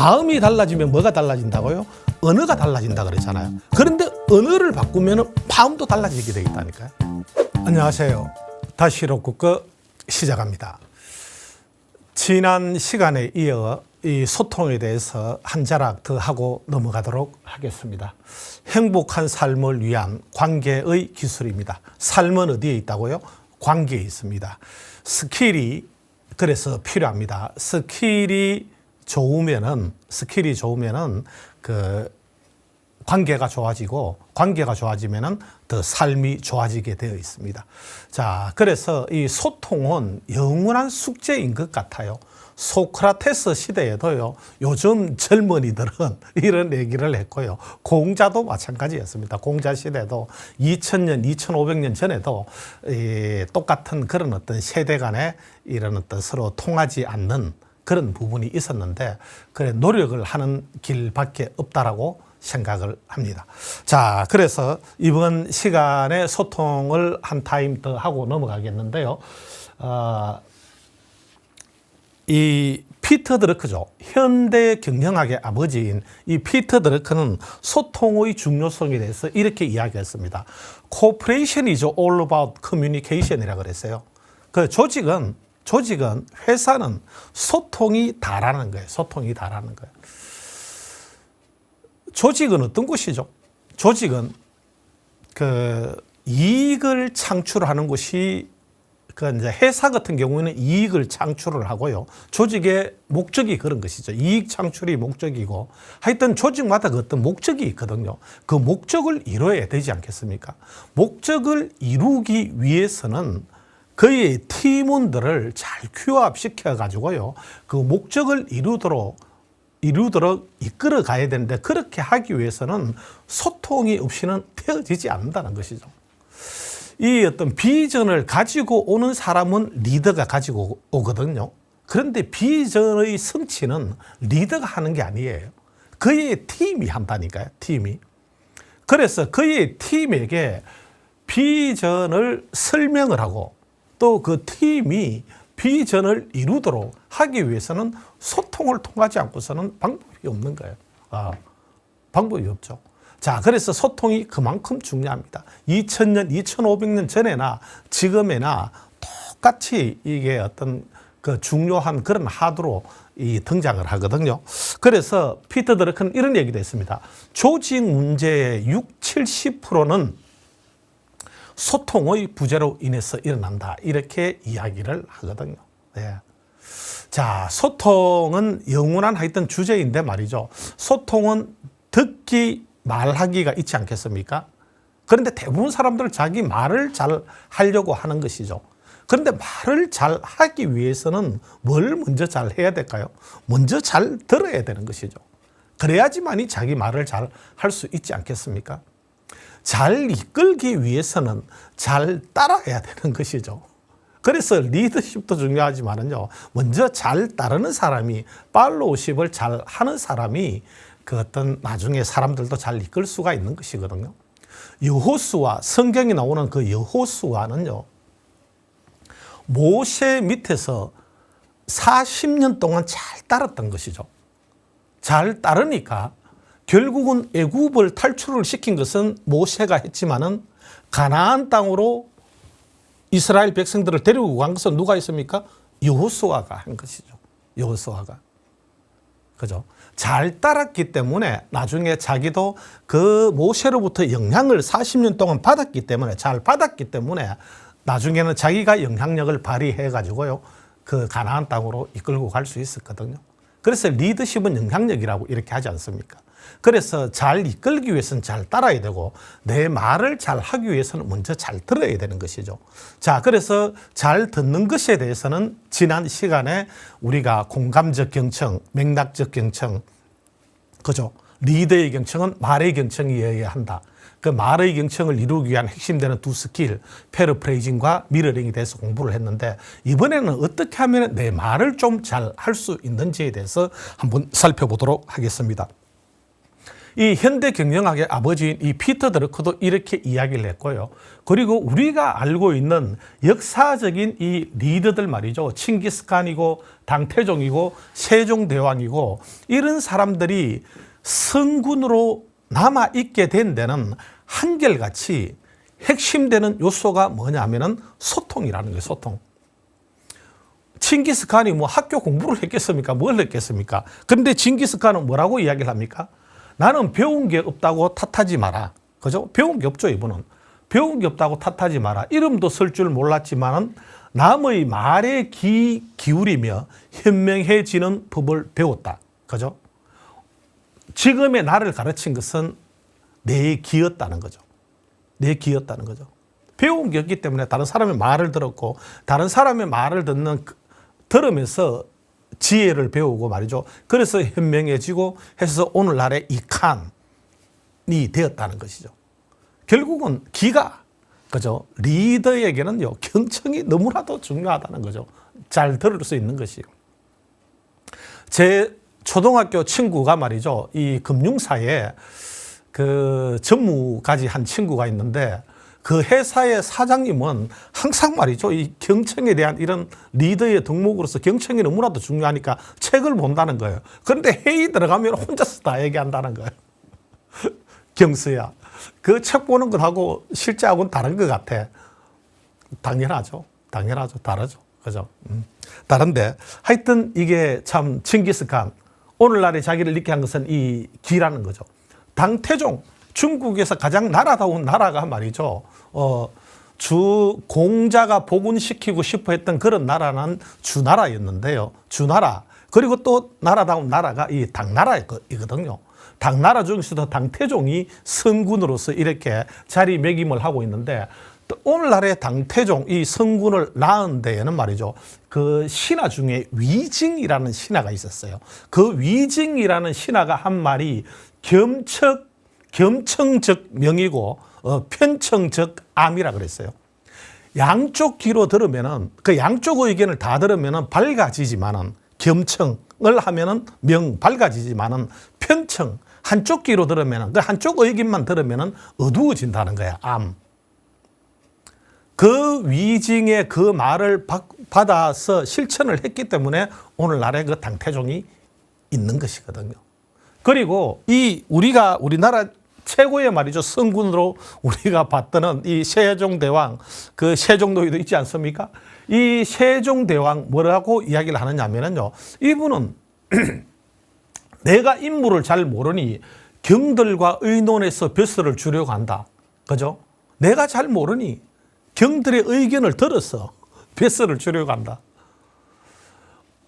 마음이 달라지면 뭐가 달라진다고요? 언어가 달라진다 그랬잖아요. 그런데 언어를 바꾸면 마음도 달라지게 되겠다니까요. 안녕하세요. 다시로 국어 시작합니다. 지난 시간에 이어 이 소통에 대해서 한 자락 더 하고 넘어가도록 하겠습니다. 행복한 삶을 위한 관계의 기술입니다. 삶은 어디에 있다고요? 관계에 있습니다. 스킬이 그래서 필요합니다. 스킬이 좋으면은 그 관계가 좋아지고 관계가 좋아지면은 더 삶이 좋아지게 되어 있습니다. 자, 그래서 이 소통은 영원한 숙제인 것 같아요. 소크라테스 시대에도요, 요즘 젊은이들은 이런 얘기를 했고요. 공자도 마찬가지였습니다. 공자 시대도 2000년, 2500년 전에도 똑같은 그런 어떤 세대 간에 이런 어떤 서로 통하지 않는 그런 부분이 있었는데, 그래, 노력을 하는 길밖에 없다라고 생각을 합니다. 자, 그래서 이번 시간에 소통을 한 타임 더 하고 넘어가겠는데요. 이 피터 드러크죠. 현대 경영학의 아버지인 이 피터 드러크는 소통의 중요성에 대해서 이렇게 이야기했습니다. Cooperation is all about communication이라고 그랬어요. 그 조직은 회사는 소통이 다라는 거예요. 소통이 다라는 거예요. 조직은 어떤 곳이죠? 조직은 그 이익을 창출하는 곳이 그 이제 회사 같은 경우에는 이익을 창출을 하고요. 조직의 목적이 그런 것이죠. 이익 창출이 목적이고, 하여튼 조직마다 그 어떤 목적이 있거든요. 그 목적을 이루어야 되지 않겠습니까? 목적을 이루기 위해서는 그의 팀원들을 잘 규합시켜 가지고요, 그 목적을 이루도록 이끌어 가야 되는데, 그렇게 하기 위해서는 소통이 없이는 되어지지 않는다는 것이죠. 이 어떤 비전을 가지고 오는 사람은 리더가 가지고 오거든요. 그런데 비전의 성취는 리더가 하는 게 아니에요. 그의 팀이 한다니까요. 팀이. 그래서 그의 팀에게 비전을 설명을 하고, 또 그 팀이 비전을 이루도록 하기 위해서는 소통을 통하지 않고서는 방법이 없는 거예요. 방법이 없죠. 자, 그래서 소통이 그만큼 중요합니다. 2000년, 2500년 전에나 지금에나 똑같이 이게 어떤 그 중요한 그런 하도로 등장을 하거든요. 그래서 피터 드러크는 이런 얘기도 했습니다. 조직 문제의 70%는 소통의 부재로 인해서 일어난다. 이렇게 이야기를 하거든요. 네. 자, 소통은 영원한 하여튼 주제인데 말이죠. 소통은 듣기, 말하기가 있지 않겠습니까? 그런데 대부분 사람들은 자기 말을 잘 하려고 하는 것이죠. 그런데 말을 잘 하기 위해서는 뭘 먼저 잘 해야 될까요? 먼저 잘 들어야 되는 것이죠. 그래야지만이 자기 말을 잘 할 수 있지 않겠습니까? 잘 이끌기 위해서는 잘 따라야 되는 것이죠. 그래서 리더십도 중요하지만은요, 먼저 잘 따르는 사람이, 팔로우십을 잘 하는 사람이 그 어떤 나중에 사람들도 잘 이끌 수가 있는 것이거든요. 여호수아, 성경에 나오는 그 여호수아는요, 모세 밑에서 40년 동안 잘 따랐던 것이죠. 잘 따르니까 결국은 애굽을 탈출을 시킨 것은 모세가 했지만은 가나안 땅으로 이스라엘 백성들을 데리고 간 것은 누가 했습니까? 여호수아가 한 것이죠. 여호수아가. 그죠? 잘 따랐기 때문에 나중에 자기도 그 모세로부터 영향을 40년 동안 받았기 때문에, 잘 받았기 때문에 나중에는 자기가 영향력을 발휘해 가지고요, 그 가나안 땅으로 이끌고 갈 수 있었거든요. 그래서 리더십은 영향력이라고 이렇게 하지 않습니까? 그래서 잘 이끌기 위해서는 잘 따라야 되고, 내 말을 잘 하기 위해서는 먼저 잘 들어야 되는 것이죠. 자, 그래서 잘 듣는 것에 대해서는 지난 시간에 우리가 공감적 경청, 맥락적 경청, 그죠? 리더의 경청은 말의 경청이어야 한다. 그 말의 경청을 이루기 위한 핵심되는 두 스킬, 패러프레이징과 미러링에 대해서 공부를 했는데, 이번에는 어떻게 하면 내 말을 좀 잘 할 수 있는지에 대해서 한번 살펴보도록 하겠습니다. 이 현대 경영학의 아버지인 이 피터 드러커도 이렇게 이야기를 했고요. 그리고 우리가 알고 있는 역사적인 이 리더들 말이죠. 칭기스칸이고 당태종이고 세종대왕이고 이런 사람들이 성군으로 남아있게 된 데는 한결같이 핵심되는 요소가 뭐냐면은 소통이라는 거예요. 소통. 칭기스칸이 뭐 학교 공부를 했겠습니까? 뭘 했겠습니까? 그런데 칭기스칸은 뭐라고 이야기를 합니까? 나는 배운 게 없다고 탓하지 마라. 그죠? 배운 게 없죠, 이분은. 배운 게 없다고 탓하지 마라. 이름도 쓸 줄 몰랐지만은 남의 말에 기울이며 현명해지는 법을 배웠다. 그죠? 지금의 나를 가르친 것은 내 기였다는 거죠. 내 기였다는 거죠. 배운 게 없기 때문에 다른 사람의 말을 들었고 다른 사람의 말을 들으면서 지혜를 배우고 말이죠. 그래서 현명해지고 해서 오늘날의 이 칸이 되었다는 것이죠. 결국은 기가, 그죠? 리더에게는요, 경청이 너무나도 중요하다는 거죠. 잘 들을 수 있는 것이요. 제 초등학교 친구가 말이죠. 이 금융사에 그 전무까지 한 친구가 있는데 그 회사의 사장님은 항상 말이죠. 이 경청에 대한 이런 리더의 덕목으로서 경청이 너무나도 중요하니까 책을 본다는 거예요. 그런데 회의 들어가면 혼자서 다 얘기한다는 거예요. 경수야. 그 책 보는 것하고 실제하고는 다른 것 같아. 당연하죠. 당연하죠. 다르죠. 그죠? 다른데 하여튼 이게 참 칭기스칸. 오늘날에 자기를 있게 한 것은 이 기라는 거죠. 당태종. 중국에서 가장 나라다운 나라가 말이죠. 주 공자가 복원시키고 싶어 했던 그런 나라는 주나라였는데요. 주나라. 그리고 또 나라다운 나라가 이 당나라이거든요. 당나라 중에서도 당태종이 성군으로서 이렇게 자리매김을 하고 있는데 또 오늘날의 당태종 이 성군을 낳은 데에는 말이죠. 그 신하 중에 위징이라는 신하가 있었어요. 그 위징이라는 신하가 한 말이 겸청적 명이고 편청적 암이라 그랬어요. 양쪽 귀로 들으면은 그 양쪽 의견을 다 들으면은 밝아지지만은 겸청을 하면은 밝아지지만은 편청 한쪽 귀로 들으면은 그 한쪽 의견만 들으면은 어두워진다는 거야. 암. 그 위징의 그 말을 받아서 실천을 했기 때문에 오늘날의 그 당태종이 있는 것이거든요. 그리고 우리나라 최고의 말이죠. 성군으로 우리가 봤던 이 세종대왕, 그 세종노이도 있지 않습니까? 이 세종대왕 뭐라고 이야기를 하느냐면요. 이분은 내가 인물을 잘 모르니 경들과 의논해서 벼슬을 주려고 한다. 그죠? 내가 잘 모르니 경들의 의견을 들어서 벼슬을 주려고 한다.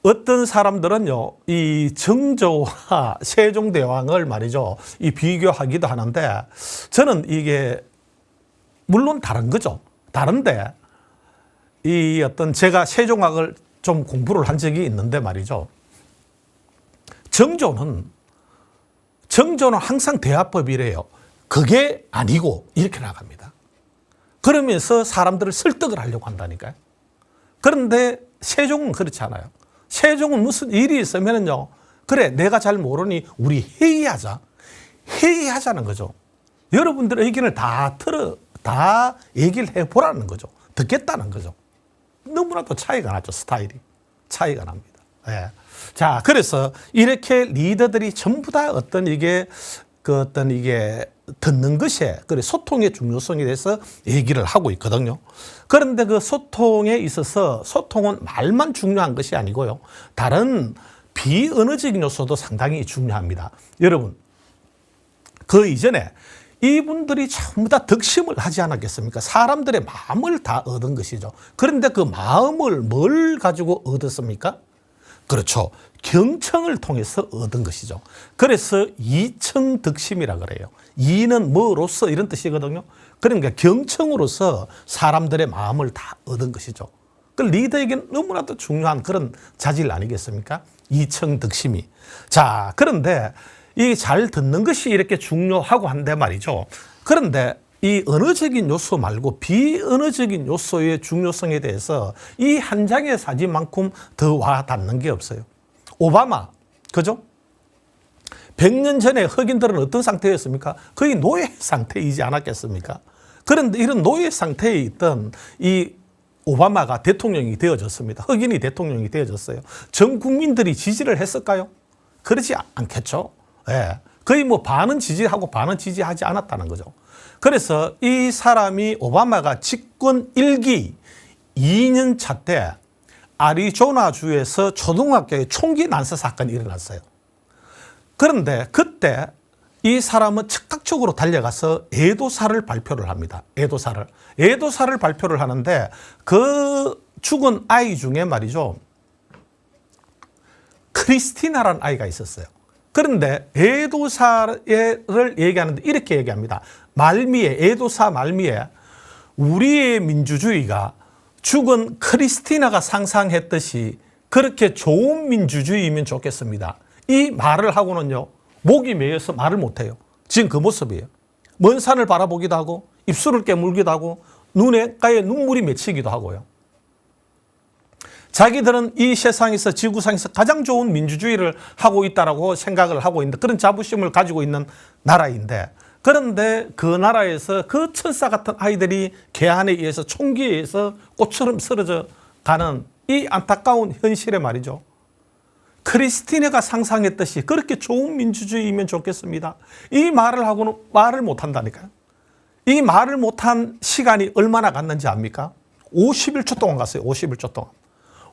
어떤 사람들은요, 이 정조와 세종대왕을 말이죠, 이 비교하기도 하는데, 저는 이게, 물론 다른 거죠. 다른데, 이 어떤 제가 세종학을 좀 공부를 한 적이 있는데 말이죠. 정조는 항상 대화법이래요. 그게 아니고, 이렇게 나갑니다. 그러면서 사람들을 설득을 하려고 한다니까요. 그런데 세종은 그렇지 않아요. 세종은 무슨 일이 있으면은요, 그래, 내가 잘 모르니 우리 회의하자. 회의하자는 거죠. 여러분들의 의견을 다 얘기를 해보라는 거죠. 듣겠다는 거죠. 너무나도 차이가 나죠. 스타일이. 차이가 납니다. 예. 자, 그래서 이렇게 리더들이 전부 다 듣는 것에, 그래, 소통의 중요성에 대해서 얘기를 하고 있거든요. 그런데 그 소통에 있어서 소통은 말만 중요한 것이 아니고요. 다른 비언어적인 요소도 상당히 중요합니다. 여러분, 그 이전에 이분들이 전부 다 덕심을 하지 않았겠습니까? 사람들의 마음을 다 얻은 것이죠. 그런데 그 마음을 뭘 가지고 얻었습니까? 그렇죠. 경청을 통해서 얻은 것이죠. 그래서 이청득심이라 그래요. 이는 뭐로서 이런 뜻이거든요. 그러니까 경청으로서 사람들의 마음을 다 얻은 것이죠. 그 리더에게는 너무나도 중요한 그런 자질 아니겠습니까? 이청득심이. 자, 그런데 이 잘 듣는 것이 이렇게 중요하고 한데 말이죠. 그런데 이 언어적인 요소 말고 비언어적인 요소의 중요성에 대해서 이 한 장의 사진만큼 더 와 닿는 게 없어요. 오바마, 그죠? 100년 전에 흑인들은 어떤 상태였습니까? 거의 노예 상태이지 않았겠습니까? 그런데 이런 노예 상태에 있던 이 오바마가 대통령이 되어졌습니다. 흑인이 대통령이 되어졌어요. 전 국민들이 지지를 했을까요? 그렇지 않겠죠. 예. 거의 뭐 반은 지지하고 반은 지지하지 않았다는 거죠. 그래서 이 사람이 오바마가 집권 1기 2년 차 때 아리조나주에서 초등학교에 총기 난사 사건이 일어났어요. 그런데 그때 이 사람은 즉각적으로 달려가서 애도사를 발표를 합니다. 애도사를 발표를 하는데 그 죽은 아이 중에 말이죠. 크리스티나라는 아이가 있었어요. 그런데 애도사를 얘기하는데 이렇게 얘기합니다. 애도사 말미에 우리의 민주주의가 죽은 크리스티나가 상상했듯이 그렇게 좋은 민주주의이면 좋겠습니다. 이 말을 하고는요. 목이 메여서 말을 못해요. 지금 그 모습이에요. 먼 산을 바라보기도 하고 입술을 깨물기도 하고 눈가에 눈물이 맺히기도 하고요. 자기들은 이 세상에서 지구상에서 가장 좋은 민주주의를 하고 있다라고 생각을 하고 있는 그런 자부심을 가지고 있는 나라인데 그런데 그 나라에서 그 천사 같은 아이들이 개한에 의해서 총기에 의해서 꽃처럼 쓰러져 가는 이 안타까운 현실에 말이죠. 크리스티네가 상상했듯이 그렇게 좋은 민주주의이면 좋겠습니다. 이 말을 하고는 말을 못한다니까요. 이 말을 못한 시간이 얼마나 갔는지 압니까? 51초 동안 갔어요. 51초 동안.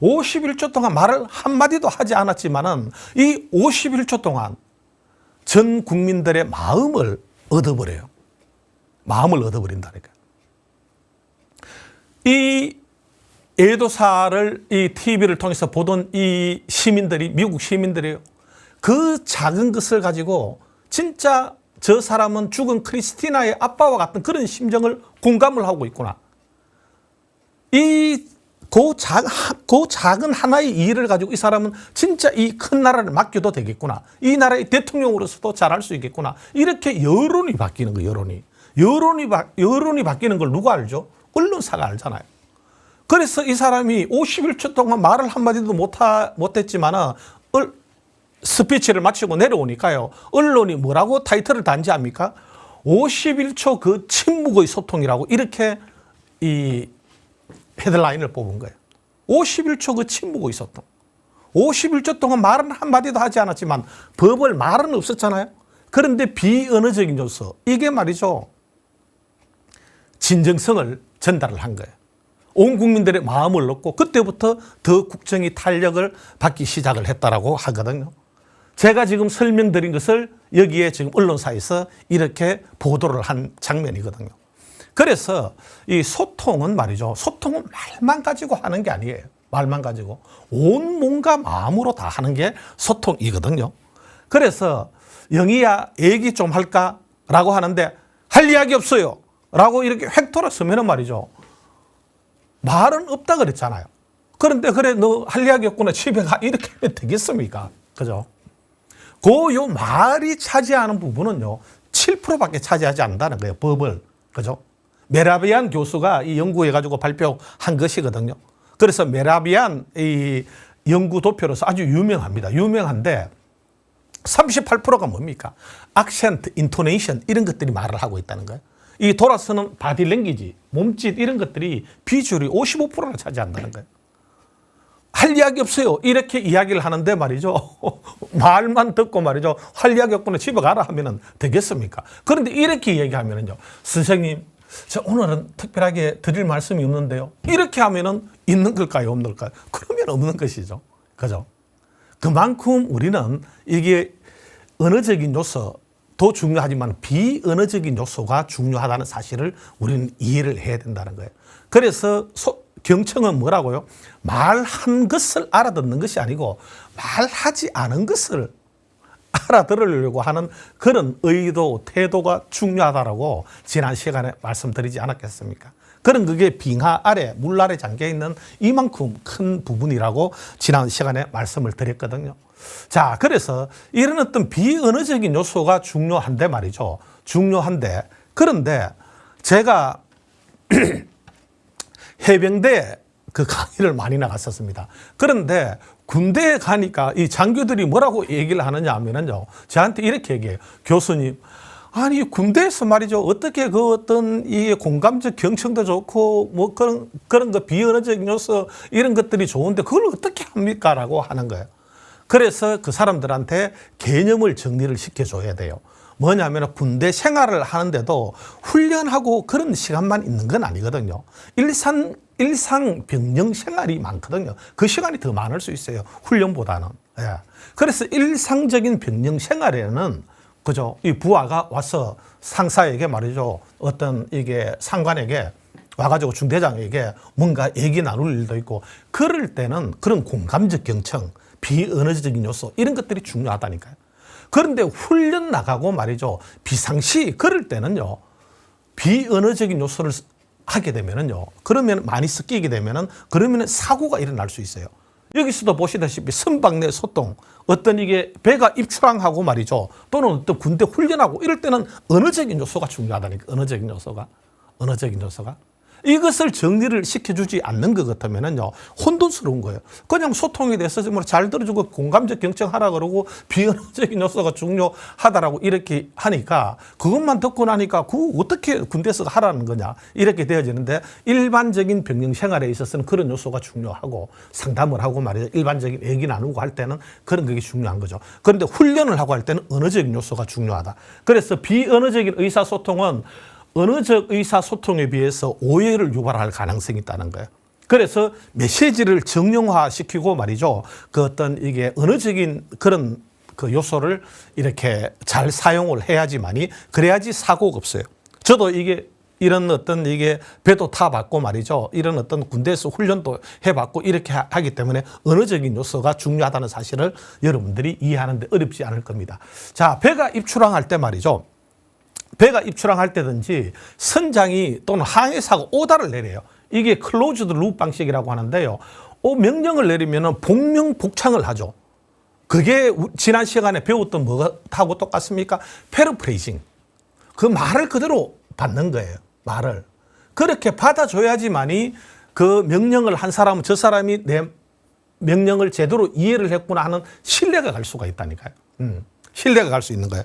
51초 동안 말을 한마디도 하지 않았지만은 이 51초 동안 전 국민들의 마음을 얻어버려요. 마음을 얻어버린다니까요. 이 애도사를 이 TV를 통해서 보던 이 시민들이, 미국 시민들이에요. 그 작은 것을 가지고 진짜 저 사람은 죽은 크리스티나의 아빠와 같은 그런 심정을 공감을 하고 있구나. 그 작은 하나의 일을 가지고 이 사람은 진짜 이 큰 나라를 맡겨도 되겠구나. 이 나라의 대통령으로서도 잘할 수 있겠구나. 이렇게 여론이 바뀌는 거예요. 여론이 바뀌는 걸 누가 알죠? 언론사가 알잖아요. 그래서 이 사람이 51초 동안 말을 한마디도 못했지만은 스피치를 마치고 내려오니까요. 언론이 뭐라고 타이틀을 단지 합니까? 51초 그 침묵의 소통이라고 이렇게 이 헤드라인을 뽑은 거예요. 51초 그 침묵의 소통. 51초 동안 말은 한마디도 하지 않았지만 법을 말은 없었잖아요. 그런데 비언어적인 요소, 이게 말이죠. 진정성을 전달을 한 거예요. 온 국민들의 마음을 얻고 그때부터 더 국정이 탄력을 받기 시작을 했다라고 하거든요. 제가 지금 설명드린 것을 여기에 지금 언론사에서 이렇게 보도를 한 장면이거든요. 그래서 이 소통은 말이죠. 소통은 말만 가지고 하는 게 아니에요. 말만 가지고 온 몸과 마음으로 다 하는 게 소통이거든요. 그래서 영희야 얘기 좀 할까? 라고 하는데 할 이야기 없어요. 라고 이렇게 획 돌아서면 말이죠. 말은 없다 그랬잖아요. 그런데 그래 너 할 이야기 없구나 집에 가 이렇게 하면 되겠습니까? 그죠? 요 말이 차지하는 부분은요. 7%밖에 차지하지 않는다는 거예요. 법을. 그죠? 메라비안 교수가 이 연구해가지고 발표한 것이거든요. 그래서 메라비안 이 연구 도표로서 아주 유명합니다. 유명한데 38%가 뭡니까? 악센트, 인토네이션 이런 것들이 말을 하고 있다는 거예요. 이 돌아서는 바디랭귀지, 몸짓 이런 것들이 비율이 55%를 차지한다는 거예요. 할 이야기 없어요. 이렇게 이야기를 하는데 말이죠. 말만 듣고 말이죠. 할 이야기 없구나 집에 가라 하면 되겠습니까? 그런데 이렇게 얘기하면요. 선생님, 저 오늘은 특별하게 드릴 말씀이 없는데요. 이렇게 하면은 있는 걸까요? 없는 걸까요? 그러면 없는 것이죠. 그죠? 그만큼 우리는 이게 언어적인 요소도 중요하지만 비언어적인 요소가 중요하다는 사실을 우리는 이해를 해야 된다는 거예요. 그래서 경청은 뭐라고요? 말한 것을 알아듣는 것이 아니고 말하지 않은 것을 알아들으려고 하는 그런 의도, 태도가 중요하다라고 지난 시간에 말씀드리지 않았겠습니까? 그런 그게 빙하 아래, 물 아래 잠겨있는 이만큼 큰 부분이라고 지난 시간에 말씀을 드렸거든요. 자, 그래서 이런 어떤 비언어적인 요소가 중요한데 말이죠. 중요한데, 그런데 제가 해병대 그 강의를 많이 나갔었습니다. 그런데 군대에 가니까 이 장교들이 뭐라고 얘기를 하느냐 하면은요, 저한테 이렇게 얘기해요. 교수님, 아니 군대에서 말이죠, 어떻게 그 어떤 이 공감적 경청도 좋고 뭐 그런 거 비언어적 요소 이런 것들이 좋은데 그걸 어떻게 합니까라고 하는 거예요. 그래서 그 사람들한테 개념을 정리를 시켜줘야 돼요. 뭐냐면 군대 생활을 하는데도 훈련하고 그런 시간만 있는 건 아니거든요. 일상 병영 생활이 많거든요. 그 시간이 더 많을 수 있어요. 훈련보다는. 예. 그래서 일상적인 병영 생활에는 그죠? 이 부하가 와서 상사에게 말이죠. 어떤 이게 상관에게 와가지고 중대장에게 뭔가 얘기 나눌 일도 있고 그럴 때는 그런 공감적 경청, 비언어적인 요소 이런 것들이 중요하다니까요. 그런데 훈련 나가고 말이죠. 비상시 그럴 때는요. 비언어적인 요소를 하게 되면은요. 그러면 많이 섞이게 되면은 그러면 사고가 일어날 수 있어요. 여기서도 보시다시피 선박 내 소통, 어떤 이게 배가 입출항하고 말이죠. 또는 어떤 군대 훈련하고 이럴 때는 언어적인 요소가 중요하다니까. 언어적인 요소가. 이것을 정리를 시켜주지 않는 것 같으면은요, 혼돈스러운 거예요. 그냥 소통에 대해서 잘 들어주고 공감적 경청하라 그러고 비언어적인 요소가 중요하다라고 이렇게 하니까 그것만 듣고 나니까 그거 어떻게 군대에서 하라는 거냐 이렇게 되어지는데 일반적인 병영 생활에 있어서는 그런 요소가 중요하고 상담을 하고 말이죠. 일반적인 얘기 나누고 할 때는 그런 게 중요한 거죠. 그런데 훈련을 하고 할 때는 언어적인 요소가 중요하다. 그래서 비언어적인 의사소통은 언어적 의사소통에 비해서 오해를 유발할 가능성이 있다는 거예요. 그래서 메시지를 정형화시키고 말이죠. 그 어떤 이게 언어적인 그런 그 요소를 이렇게 잘 사용을 해야지만이 그래야지 사고가 없어요. 저도 이게 이런 어떤 이게 배도 타봤고 말이죠. 이런 어떤 군대에서 훈련도 해봤고 이렇게 하기 때문에 언어적인 요소가 중요하다는 사실을 여러분들이 이해하는데 어렵지 않을 겁니다. 자, 배가 입출항할 때 말이죠. 배가 입출항할 때든지 선장이 또는 항해사가 오다를 내려요. 이게 클로즈드 룹 방식이라고 하는데요. 명령을 내리면 복명복창을 하죠. 그게 지난 시간에 배웠던 뭐하고 똑같습니까? 패러프레이징. 그 말을 그대로 받는 거예요. 말을. 그렇게 받아줘야지만이 그 명령을 한 사람은 저 사람이 내 명령을 제대로 이해를 했구나 하는 신뢰가 갈 수가 있다니까요. 신뢰가 갈 수 있는 거예요.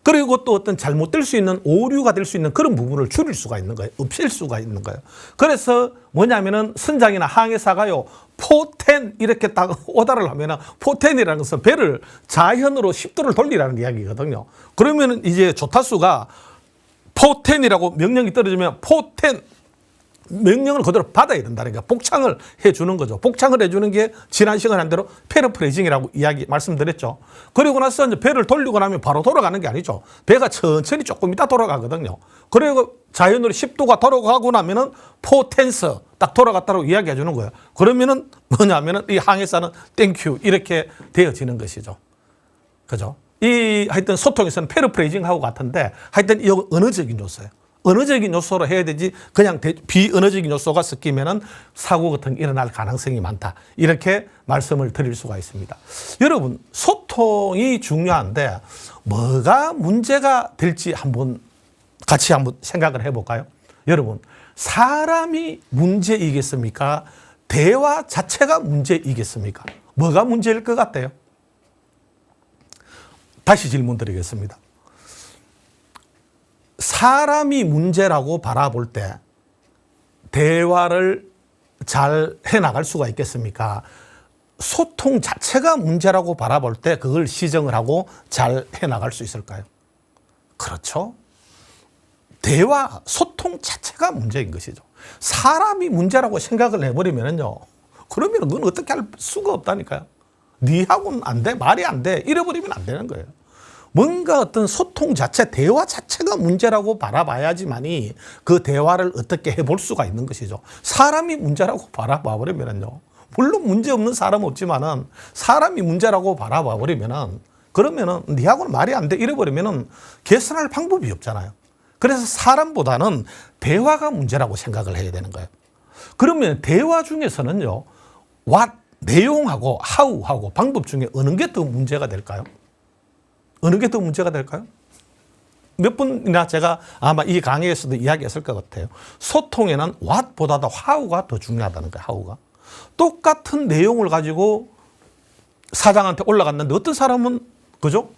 그리고 또 어떤 잘못될 수 있는 오류가 될 수 있는 그런 부분을 줄일 수가 있는 거예요. 없앨 수가 있는 거예요. 그래서 뭐냐면은 선장이나 항해사가요, 포텐 이렇게 딱 오다를 하면은 포텐이라는 것은 배를 좌현으로 10도를 돌리라는 이야기거든요. 그러면은 이제 조타수가 포텐이라고 명령이 떨어지면 포텐 명령을 그대로 받아야 된다는 게 복창을 해주는 거죠. 복창을 해주는 게 지난 시간에 한 대로 패러프레이징이라고 말씀드렸죠. 그리고 나서 이제 배를 돌리고 나면 바로 돌아가는 게 아니죠. 배가 천천히 조금 있다 돌아가거든요. 그리고 자연으로 10도가 돌아가고 나면은 포텐스 딱 돌아갔다고 이야기해 주는 거예요. 그러면은 뭐냐면은 이 항해사는 땡큐 이렇게 되어지는 것이죠. 그죠? 이 하여튼 소통에서는 패러프레이징하고 같은데 하여튼 이 언어적인 요소예요. 언어적인 요소로 해야 되지 그냥 비언어적인 요소가 섞이면은 사고 같은 게 일어날 가능성이 많다. 이렇게 말씀을 드릴 수가 있습니다. 여러분, 소통이 중요한데 뭐가 문제가 될지 같이 한번 생각을 해볼까요? 여러분, 사람이 문제이겠습니까? 대화 자체가 문제이겠습니까? 뭐가 문제일 것 같아요? 다시 질문 드리겠습니다. 사람이 문제라고 바라볼 때 대화를 잘 해나갈 수가 있겠습니까? 소통 자체가 문제라고 바라볼 때 그걸 시정을 하고 잘 해나갈 수 있을까요? 그렇죠. 대화, 소통 자체가 문제인 것이죠. 사람이 문제라고 생각을 해버리면요. 그러면 그건 어떻게 할 수가 없다니까요. 니하고는 안 돼, 말이 안 돼, 이래버리면 안 되는 거예요. 뭔가 어떤 소통 자체, 대화 자체가 문제라고 바라봐야지만이 그 대화를 어떻게 해볼 수가 있는 것이죠. 사람이 문제라고 바라봐버리면요. 물론 문제 없는 사람은 없지만은 사람이 문제라고 바라봐버리면은 그러면은 니하고는 말이 안 돼 이래버리면은 개선할 방법이 없잖아요. 그래서 사람보다는 대화가 문제라고 생각을 해야 되는 거예요. 그러면 대화 중에서는요, what, 내용하고 how하고 방법 중에 어느 게 더 문제가 될까요? 어느 게 더 문제가 될까요? 몇 번이나 제가 아마 이 강의에서도 이야기했을 것 같아요. 소통에는 what보다도 how가 더 중요하다는 거예요. how가. 똑같은 내용을 가지고 사장한테 올라갔는데 어떤 사람은 그죠?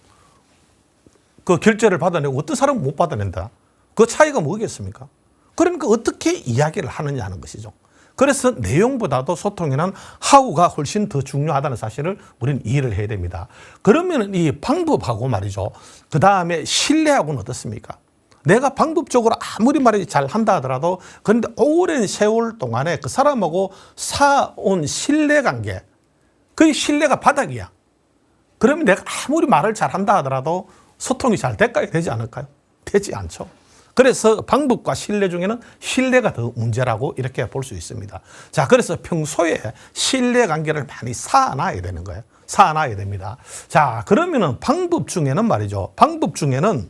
그 결제를 받아내고 어떤 사람은 못 받아낸다. 그 차이가 뭐겠습니까? 그러니까 어떻게 이야기를 하느냐 하는 것이죠. 그래서 내용보다도 소통에는 how가 훨씬 더 중요하다는 사실을 우리는 이해를 해야 됩니다. 그러면 이 방법하고 말이죠. 그 다음에 신뢰하고는 어떻습니까? 내가 방법적으로 아무리 말이 잘 한다 하더라도 그런데 오랜 세월 동안에 그 사람하고 쌓아온 신뢰관계, 그 신뢰가 바닥이야. 그러면 내가 아무리 말을 잘 한다 하더라도 소통이 잘 될까요? 되지 않을까요? 되지 않죠. 그래서 방법과 신뢰 중에는 신뢰가 더 문제라고 이렇게 볼 수 있습니다. 자, 그래서 평소에 신뢰 관계를 많이 쌓아놔야 되는 거예요. 쌓아놔야 됩니다. 자, 그러면은 방법 중에는 말이죠. 방법 중에는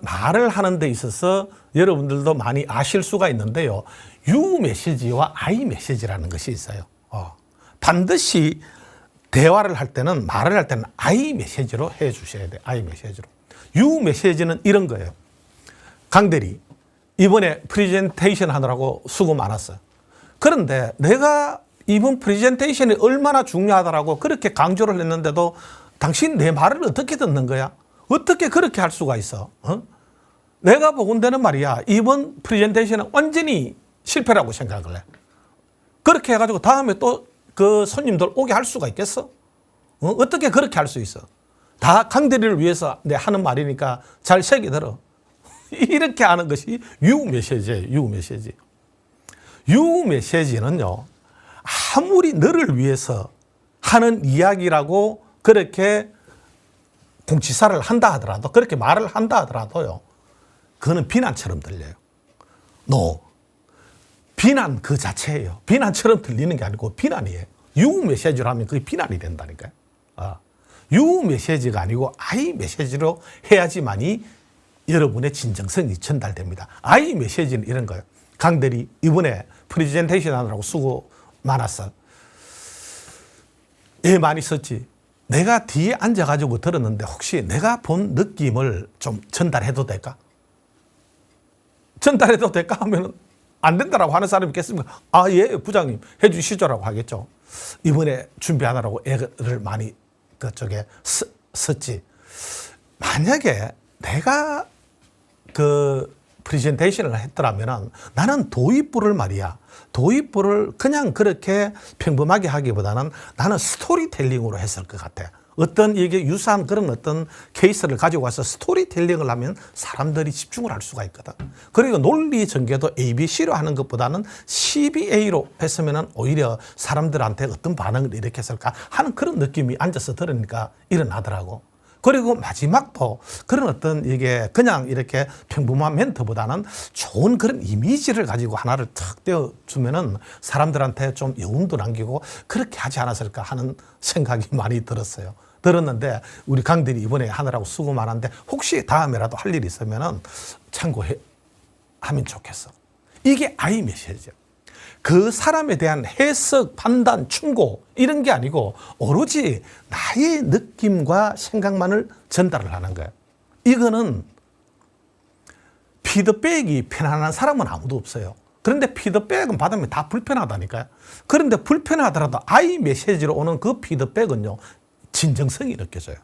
말을 하는 데 있어서 여러분들도 많이 아실 수가 있는데요. U 메시지와 I 메시지라는 것이 있어요. 반드시 대화를 할 때는, 말을 할 때는 I 메시지로 해 주셔야 돼요. I 메시지로. U 메시지는 이런 거예요. 강대리, 이번에 프레젠테이션 하느라고 수고 많았어요. 그런데 내가 이번 프레젠테이션이 얼마나 중요하다라고 그렇게 강조를 했는데도 당신 내 말을 어떻게 듣는 거야? 어떻게 그렇게 할 수가 있어? 내가 보건대는 말이야. 이번 프레젠테이션은 완전히 실패라고 생각을 해. 그렇게 해가지고 다음에 또 그 손님들 오게 할 수가 있겠어? 어떻게 그렇게 할 수 있어? 다 강대리를 위해서 내 하는 말이니까 잘 새기들어. 이렇게 하는 것이 U 메시지예요. U 메시지. U 메시지는요. 아무리 너를 위해서 하는 이야기라고 그렇게 공치사를 한다 하더라도, 그렇게 말을 한다 하더라도요. 그거는 비난처럼 들려요. No. 비난 그 자체예요. 비난처럼 들리는 게 아니고 비난이에요. U 메시지로 하면 그게 비난이 된다니까요. U 메시지가 아니고 I 메시지로 해야지만이 여러분의 진정성이 전달됩니다. I 메시지는 이런 거예요. 강대리, 이번에 프레젠테이션 하느라고 수고 많았어. 애 많이 썼지. 내가 뒤에 앉아가지고 들었는데 혹시 내가 본 느낌을 좀 전달해도 될까? 전달해도 될까 하면 안 된다라고 하는 사람이 있겠습니까? 아, 예, 부장님 해주시죠라고 하겠죠. 이번에 준비하느라고 애를 많이 그쪽에 썼지. 만약에 내가 그 프레젠테이션을 했더라면 나는 도입부를 말이야. 도입부를 그냥 그렇게 평범하게 하기보다는 나는 스토리텔링으로 했을 것 같아. 어떤 이게 유사한 그런 어떤 케이스를 가지고 와서 스토리텔링을 하면 사람들이 집중을 할 수가 있거든. 그리고 논리 전개도 ABC로 하는 것보다는 CBA로 했으면 오히려 사람들한테 어떤 반응을 일으켰을까 하는 그런 느낌이 앉아서 들으니까 일어나더라고. 그리고 마지막도 그런 어떤 이게 그냥 이렇게 평범한 멘트보다는 좋은 그런 이미지를 가지고 하나를 탁 떼어주면은 사람들한테 좀 여운도 남기고 그렇게 하지 않았을까 하는 생각이 많이 들었어요. 들었는데 우리 강들이 이번에 하느라고 수고 많았는데 혹시 다음에라도 할 일이 있으면은 참고하면 좋겠어. 이게 I 메시지예요. 그 사람에 대한 해석, 판단, 충고 이런 게 아니고 오로지 나의 느낌과 생각만을 전달을 하는 거예요. 이거는 피드백이 편안한 사람은 아무도 없어요. 그런데 피드백은 받으면 다 불편하다니까요. 그런데 불편하더라도 I 메시지로 오는 그 피드백은요. 진정성이 느껴져요.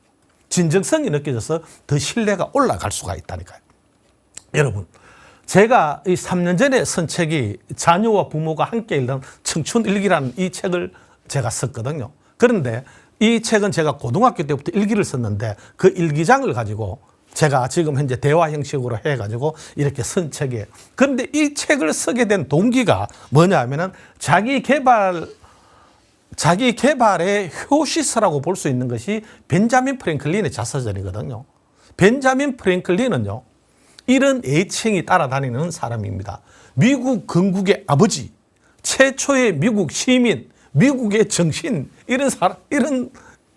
진정성이 느껴져서 더 신뢰가 올라갈 수가 있다니까요. 여러분. 제가 이 3년 전에 쓴 책이 자녀와 부모가 함께 읽는 청춘일기라는 이 책을 제가 썼거든요. 그런데 이 책은 제가 고등학교 때부터 일기를 썼는데 그 일기장을 가지고 제가 지금 현재 대화 형식으로 해가지고 이렇게 쓴 책이에요. 그런데 이 책을 쓰게 된 동기가 뭐냐 하면은 자기 개발의 효시서라고 볼 수 있는 것이 벤자민 프랭클린의 자서전이거든요. 벤자민 프랭클린은요. 이런 애칭이 따라다니는 사람입니다. 미국 건국의 아버지, 최초의 미국 시민, 미국의 정신, 이런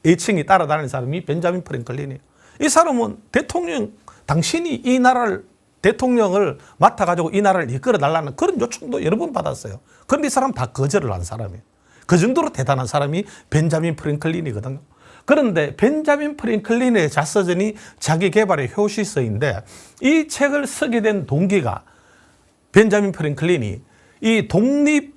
애칭이 따라다니는 사람이 벤자민 프랭클린이에요. 이 사람은 당신이 이 나라를, 대통령을 맡아가지고 이 나라를 이끌어 달라는 그런 요청도 여러 번 받았어요. 그런데 이 사람 다 거절을 한 사람이에요. 그 정도로 대단한 사람이 벤자민 프랭클린이거든요. 그런데 벤자민 프랭클린의 자서전이 자기 개발의 효시서인데 이 책을 쓰게 된 동기가 벤자민 프랭클린이 이 독립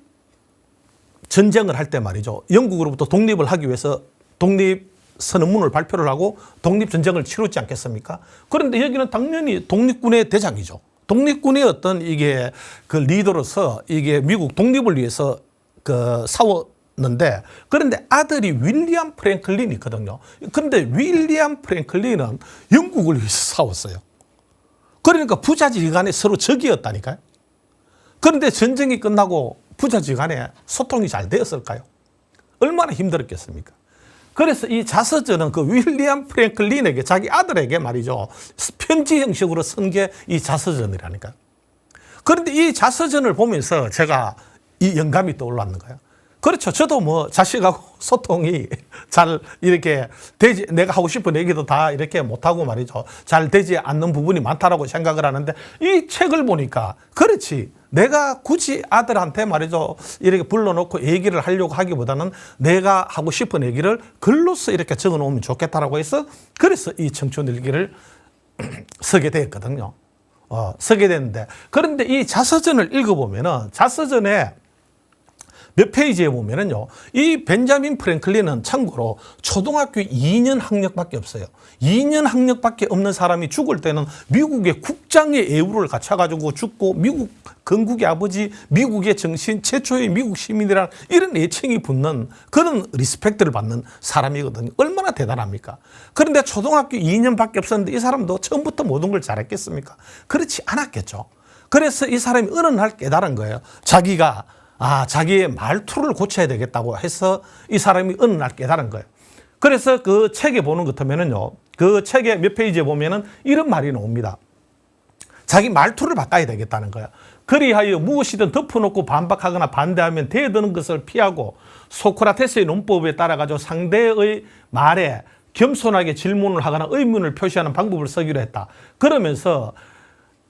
전쟁을 할 때 말이죠. 영국으로부터 독립을 하기 위해서 독립 선언문을 발표를 하고 독립 전쟁을 치렀지 않겠습니까? 그런데 여기는 당연히 독립군의 대장이죠. 독립군의 어떤 이게 그 리더로서 이게 미국 독립을 위해서 그 싸웠는데 그런데 아들이 윌리엄 프랭클린이 있거든요. 그런데 윌리엄 프랭클린은 영국을 위해서 싸웠어요. 그러니까 부자지간에 서로 적이었다니까요. 그런데 전쟁이 끝나고 부자지간에 소통이 잘 되었을까요? 얼마나 힘들었겠습니까? 그래서 이 자서전은 그 윌리엄 프랭클린에게 자기 아들에게 말이죠. 편지 형식으로 쓴 게 이 자서전이라니까요. 그런데 이 자서전을 보면서 제가 이 영감이 떠올랐는 거예요. 그렇죠. 저도 뭐 자식하고 소통이 잘 이렇게 되지, 내가 하고 싶은 얘기도 다 이렇게 못하고 말이죠. 잘 되지 않는 부분이 많다라고 생각을 하는데 이 책을 보니까 그렇지. 내가 굳이 아들한테 말이죠. 이렇게 불러놓고 얘기를 하려고 하기보다는 내가 하고 싶은 얘기를 글로써 이렇게 적어 놓으면 좋겠다라고 해서 그래서 이 청춘일기를 쓰게 됐거든요. 쓰게 됐는데 그런데 이 자서전을 읽어보면은 자서전에 몇 페이지에 보면은요, 이 벤자민 프랭클린은 참고로 초등학교 2년 학력밖에 없어요. 2년 학력밖에 없는 사람이 죽을 때는 미국의 국장의 애우를 갖춰가지고 죽고 미국 건국의 아버지, 미국의 정신, 최초의 미국 시민이라는 이런 애칭이 붙는 그런 리스펙트를 받는 사람이거든요. 얼마나 대단합니까? 그런데 초등학교 2년밖에 없었는데 이 사람도 처음부터 모든 걸 잘했겠습니까? 그렇지 않았겠죠. 그래서 이 사람이 어느 날 깨달은 거예요. 자기가 자기의 말투를 고쳐야 되겠다고 해서 이 사람이 어느 날 깨달은 거예요. 그래서 그 책에 보는 것 같으면은요, 그 책의 몇 페이지에 보면은 이런 말이 나옵니다. 자기 말투를 바꿔야 되겠다는 거야. 그리하여 무엇이든 덮어놓고 반박하거나 반대하면 대드는 것을 피하고 소크라테스의 논법에 따라가지고 상대의 말에 겸손하게 질문을 하거나 의문을 표시하는 방법을 쓰기로 했다. 그러면서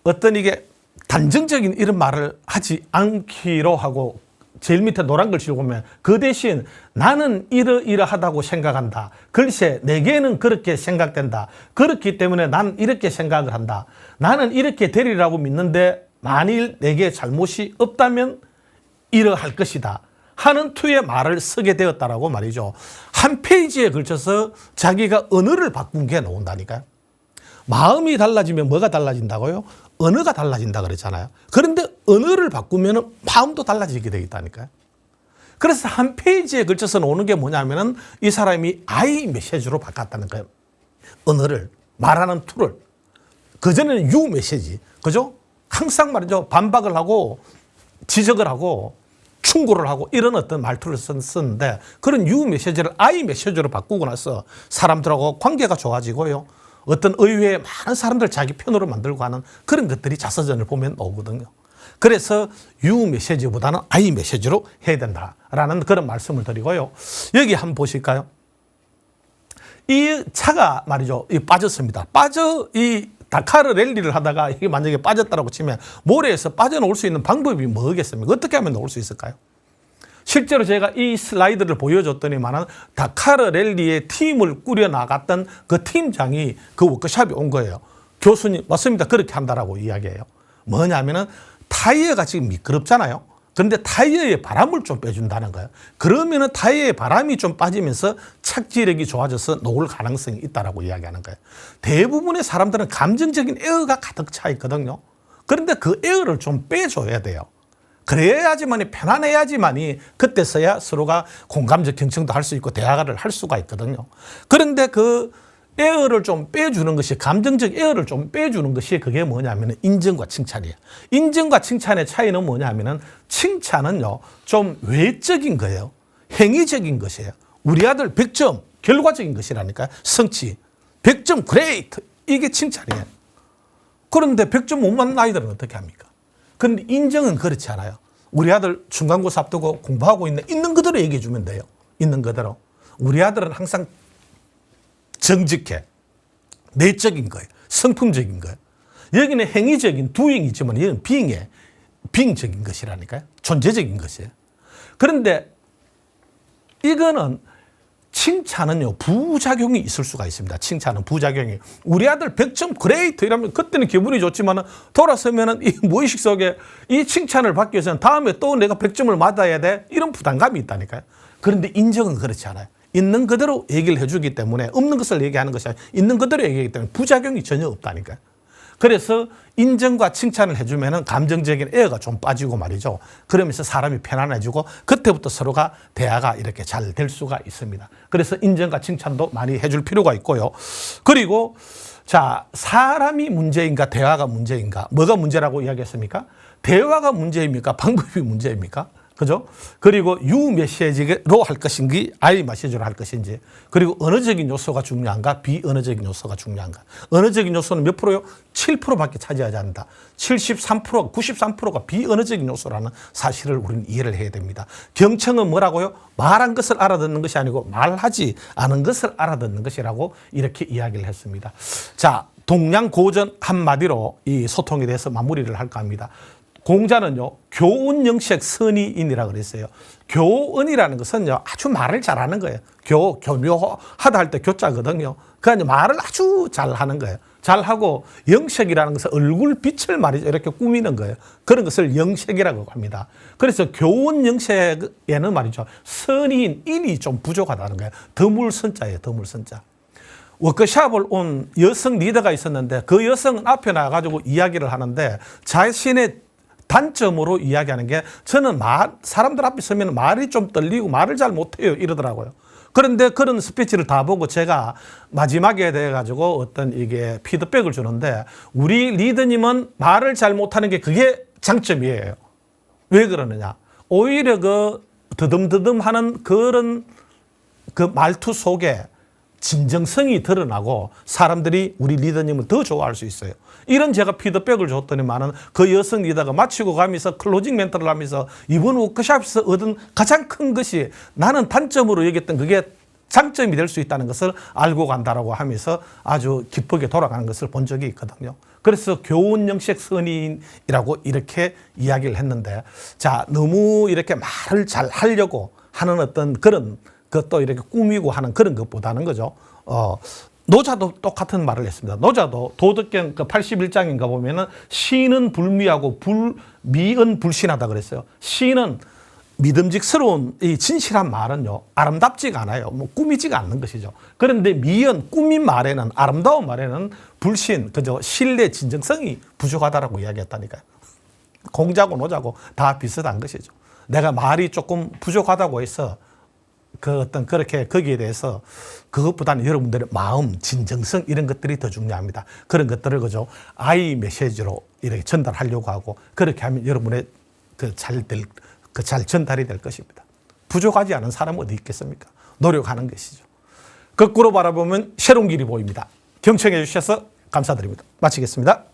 어떤 이게 단정적인 이런 말을 하지 않기로 하고 제일 밑에 노란 글씨를 보면 그 대신 나는 이러이러하다고 생각한다. 글쎄 내게는 그렇게 생각된다. 그렇기 때문에 난 이렇게 생각을 한다. 나는 이렇게 되리라고 믿는데 만일 내게 잘못이 없다면 이러할 것이다. 하는 투의 말을 쓰게 되었다라고 말이죠. 한 페이지에 걸쳐서 자기가 언어를 바꾼 게 나온다니까요. 마음이 달라지면 뭐가 달라진다고요? 언어가 달라진다 그랬잖아요. 그런데 언어를 바꾸면 마음도 달라지게 되겠다니까요. 그래서 한 페이지에 걸쳐서 나오는 게 뭐냐면은 이 사람이 I 메시지로 바꿨다는 거예요. 언어를, 말하는 툴을. 그전에는 U 메시지. 그죠? 항상 말이죠. 반박을 하고 지적을 하고 충고를 하고 이런 어떤 말투를 썼는데 그런 U 메시지를 I 메시지로 바꾸고 나서 사람들하고 관계가 좋아지고요. 어떤 의외의 많은 사람들 자기 편으로 만들고 하는 그런 것들이 자서전을 보면 나오거든요. 그래서 U 메시지보다는 I 메시지로 해야 된다라는 그런 말씀을 드리고요. 여기 한번 보실까요? 이 차가 말이죠. 빠졌습니다. 이 다카르 랠리를 하다가 이게 만약에 빠졌다라고 치면 모래에서 빠져나올 수 있는 방법이 뭐겠습니까? 어떻게 하면 나올 수 있을까요? 실제로 제가 이 슬라이드를 보여줬더니만은 다카르 랠리의 팀을 꾸려나갔던 그 팀장이 그 워크숍에 온 거예요. 교수님, 맞습니다. 그렇게 한다라고 이야기해요. 뭐냐면은 타이어가 지금 미끄럽잖아요. 그런데 타이어에 바람을 좀 빼준다는 거예요. 그러면은 타이어에 바람이 좀 빠지면서 착지력이 좋아져서 녹을 가능성이 있다라고 이야기하는 거예요. 대부분의 사람들은 감정적인 에어가 가득 차 있거든요. 그런데 그 에어를 좀 빼줘야 돼요. 그래야지만이 편안해야지만이 그때서야 서로가 공감적 경청도 할 수 있고 대화를 할 수가 있거든요. 그런데 그 에어를 좀 빼주는 것이 감정적 에어를 좀 빼주는 것이 그게 뭐냐면 인정과 칭찬이에요. 인정과 칭찬의 차이는 뭐냐면은 칭찬은요 좀 외적인 거예요. 행위적인 것이에요. 우리 아들 100점 결과적인 것이라니까요. 성취 100점 그레이트 이게 칭찬이에요. 그런데 100점 못 맞는 아이들은 어떻게 합니까? 그런데 인정은 그렇지 않아요. 우리 아들 중간고사 앞두고 공부하고 있는 그대로 얘기해 주면 돼요. 있는 그대로. 우리 아들은 항상 정직해. 내적인 거예요. 성품적인 거예요. 여기는 행위적인 doing이지만 여기는 being적인 것이라니까요. 존재적인 것이에요. 그런데 이거는 칭찬은요, 부작용이 있을 수가 있습니다. 칭찬은 부작용이. 우리 아들 100점 그레이트 이러면 그때는 기분이 좋지만 돌아서면은 이 무의식 속에 이 칭찬을 받기 위해서는 다음에 또 내가 100점을 맞아야 돼. 이런 부담감이 있다니까요. 그런데 인정은 그렇지 않아요. 있는 그대로 얘기를 해주기 때문에 없는 것을 얘기하는 것이 아니라 있는 그대로 얘기하기 때문에 부작용이 전혀 없다니까요. 그래서 인정과 칭찬을 해주면은 감정적인 에어가 좀 빠지고 말이죠. 그러면서 사람이 편안해지고 그때부터 서로가 대화가 이렇게 잘 될 수가 있습니다. 그래서 인정과 칭찬도 많이 해줄 필요가 있고요. 그리고 자, 사람이 문제인가 대화가 문제인가? 뭐가 문제라고 이야기했습니까? 대화가 문제입니까? 방법이 문제입니까? 그죠? 그리고 유 메시지로 할 것인지 아이 메시지로 할 것인지, 그리고 언어적인 요소가 중요한가 비언어적인 요소가 중요한가. 언어적인 요소는 몇 프로요? 7%밖에 차지하지 않는다. 73%, 93%가 비언어적인 요소라는 사실을 우리는 이해를 해야 됩니다. 경청은 뭐라고요? 말한 것을 알아듣는 것이 아니고 말하지 않은 것을 알아듣는 것이라고 이렇게 이야기를 했습니다. 자, 동양고전 한마디로 이 소통에 대해서 마무리를 할까 합니다. 공자는요, 교훈영색 선의인이라고 그랬어요. 교언이라는 것은요, 아주 말을 잘하는 거예요. 교묘하다 할 때 교자거든요. 그러니까 말을 아주 잘하는 거예요. 잘하고, 영색이라는 것은 얼굴빛을 말이죠. 이렇게 꾸미는 거예요. 그런 것을 영색이라고 합니다. 그래서 교훈영색에는 말이죠, 선의인, 인이 좀 부족하다는 거예요. 드물선자예요, 드물선자. 워크숍을 온 여성 리더가 있었는데 그 여성은 앞에 나가가지고 이야기를 하는데 자신의 단점으로 이야기하는 게, 저는 사람들 앞에 서면 말이 좀 떨리고 말을 잘 못해요 이러더라고요. 그런데 그런 스피치를 다 보고 제가 마지막에 돼가지고 어떤 이게 피드백을 주는데, 우리 리더님은 말을 잘 못하는 게 그게 장점이에요. 왜 그러느냐? 오히려 그 드듬드듬 하는 그런 그 말투 속에 진정성이 드러나고 사람들이 우리 리더님을 더 좋아할 수 있어요. 이런 제가 피드백을 줬더니만은 그 여성 리더가 마치고 가면서 클로징 멘트를 하면서 이번 워크숍에서 얻은 가장 큰 것이 나는 단점으로 얘기했던 그게 장점이 될 수 있다는 것을 알고 간다라고 하면서 아주 기쁘게 돌아가는 것을 본 적이 있거든요. 그래서 교훈영색 선의인이라고 이렇게 이야기를 했는데, 자, 너무 이렇게 말을 잘 하려고 하는 어떤 그런 그것도 이렇게 꾸미고 하는 그런 것보다는 거죠. 노자도 똑같은 말을 했습니다. 노자도 도덕경 그 81장인가 보면은 시는 불미하고 미은 불신하다 그랬어요. 시는 믿음직스러운 이 진실한 말은요, 아름답지가 않아요. 뭐 꾸미지가 않는 것이죠. 그런데 미은 꾸민 말에는, 아름다운 말에는 불신, 그죠? 신뢰, 진정성이 부족하다라고 이야기했다니까요. 공자고 노자고 다 비슷한 것이죠. 내가 말이 조금 부족하다고 해서 그 어떤 그렇게 거기에 대해서 그것보다는 여러분들의 마음, 진정성 이런 것들이 더 중요합니다. 그런 것들을 그죠? 아이 메시지로 이렇게 전달하려고 하고, 그렇게 하면 여러분의 잘 전달이 될 것입니다. 부족하지 않은 사람은 어디 있겠습니까? 노력하는 것이죠. 거꾸로 바라보면 새로운 길이 보입니다. 경청해 주셔서 감사드립니다. 마치겠습니다.